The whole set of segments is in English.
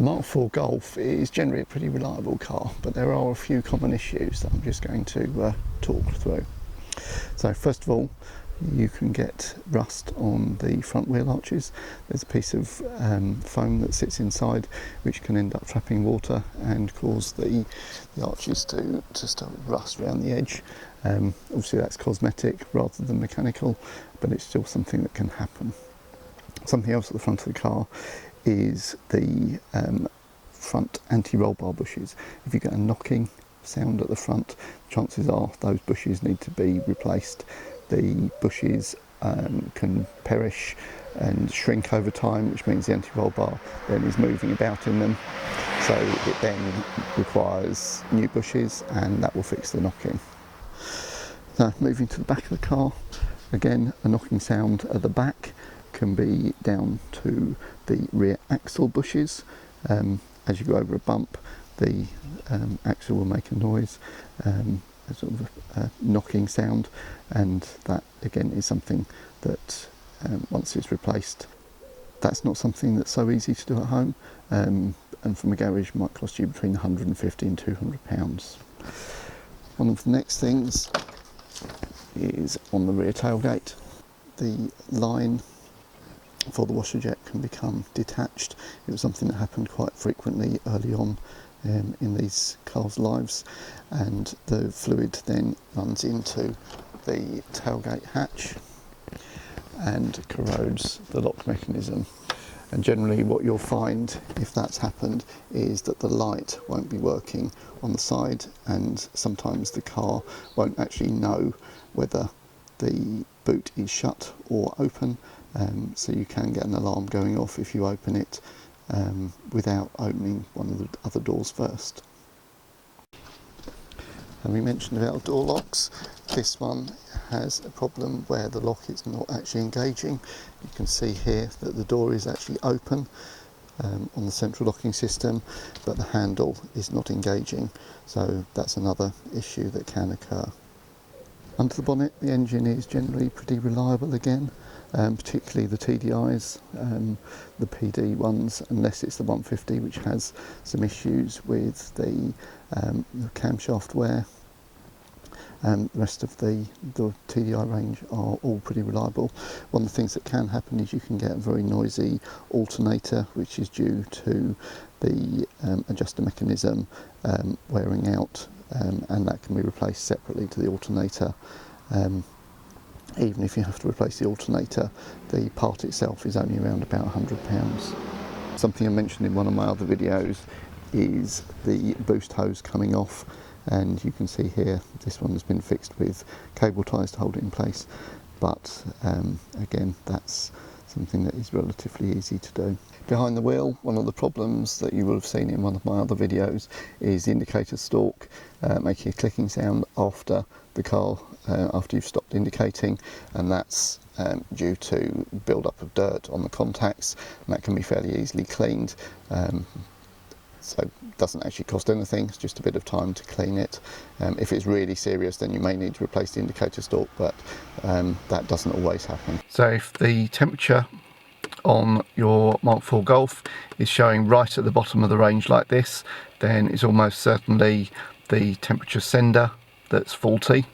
The Mk4 Golf is generally a pretty reliable car, but there are a few common issues that I'm just going to talk through. So first of all, you can get rust on the front wheel arches. There's a piece of foam that sits inside which can end up trapping water and cause the arches to start rust around the edge. Obviously that's cosmetic rather than mechanical, but it's still something that can happen. Something else at the front of the car is the front anti-roll bar bushes. If you get a knocking sound at the front, chances are those bushes need to be replaced. The bushes can perish and shrink over time, which means the anti-roll bar then is moving about in them. So it then requires new bushes, and that will fix the knocking. Now moving to the back of the car, again a knocking sound at the back can be down to the rear axle bushes. As you go over a bump, the axle will make a noise, a sort of a knocking sound, and that again is something that once it's replaced, that's not something that's so easy to do at home, and from a garage might cost you between 150 and 200 pounds. One of the next things is on the rear tailgate. The line for the washer jet can become detached. It was something that happened quite frequently early on in these cars' lives, and the fluid then runs into the tailgate hatch and corrodes the lock mechanism. And generally what you'll find if that's happened is that the light won't be working on the side, and sometimes the car won't actually know whether the boot is shut or open, so you can get an alarm going off if you open it without opening one of the other doors first. And we mentioned about door locks. This one has a problem where the lock is not actually engaging. You can see here that the door is actually open on the central locking system, but the handle is not engaging, so that's another issue that can occur. Under the bonnet, the engine is generally pretty reliable again, particularly the TDIs, the PD ones, unless it's the 150 which has some issues with the camshaft wear. The rest of the TDI range are all pretty reliable. One of the things that can happen is you can get a very noisy alternator, which is due to the adjuster mechanism wearing out, and that can be replaced separately to the alternator. Even if you have to replace the alternator, the part itself is only around about £100. Something I mentioned in one of my other videos is the boost hose coming off, and you can see here this one has been fixed with cable ties to hold it in place, but again that's something that is relatively easy to do. Behind the wheel, one of the problems that you will have seen in one of my other videos is the indicator stalk making a clicking sound after the car, after you've stopped indicating, and that's due to build up of dirt on the contacts, and that can be fairly easily cleaned. So it doesn't actually cost anything, it's just a bit of time to clean it. If it's really serious, then you may need to replace the indicator stalk, but that doesn't always happen. So if the temperature on your Mk4 Golf is showing right at the bottom of the range like this, then it's almost certainly the temperature sender that's faulty.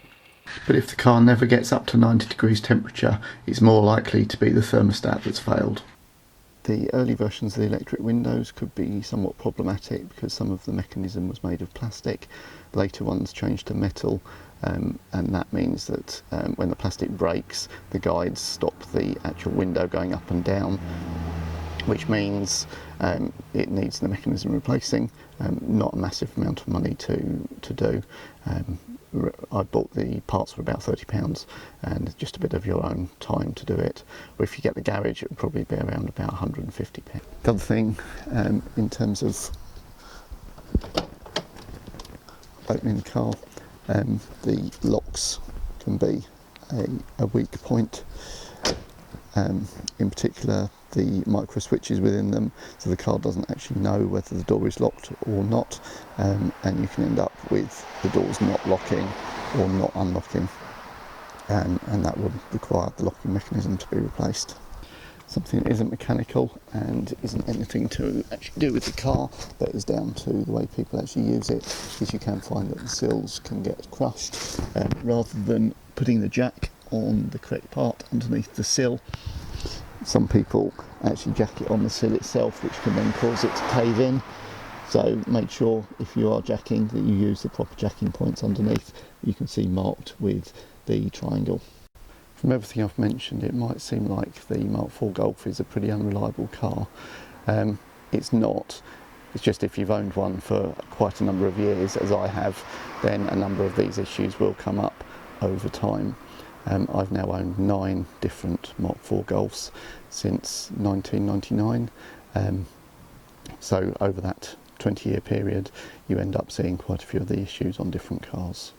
But if the car never gets up to 90 degrees temperature, it's more likely to be the thermostat that's failed. The early versions of the electric windows could be somewhat problematic because some of the mechanism was made of plastic. Later ones changed to metal, and that means that when the plastic breaks, the guides stop the actual window going up and down, which means it needs the mechanism replacing. Not a massive amount of money to do. I bought the parts for about £30 and just a bit of your own time to do it. Or if you get the garage, it would probably be around about £150. The other thing in terms of opening the car, the locks can be a weak point. In particular, the micro switches within them, so the car doesn't actually know whether the door is locked or not, and you can end up with the doors not locking or not unlocking, and that would require the locking mechanism to be replaced. something that isn't mechanical and isn't anything to actually do with the car, but is down to the way people actually use it, is you can find that the sills can get crushed. Rather than putting the jack on the correct part underneath the sill, some people actually jack it on the sill itself, which can then cause it to cave in. So make sure if you are jacking that you use the proper jacking points underneath. You can see marked with the triangle. From everything I've mentioned, it might seem like the Mk4 Golf is a pretty unreliable car. It's not. It's just if you've owned one for quite a number of years, as I have, then a number of these issues will come up over time. I've now owned 9 different Mk4 Golfs since 1999. So over that 20-year period, you end up seeing quite a few of the issues on different cars.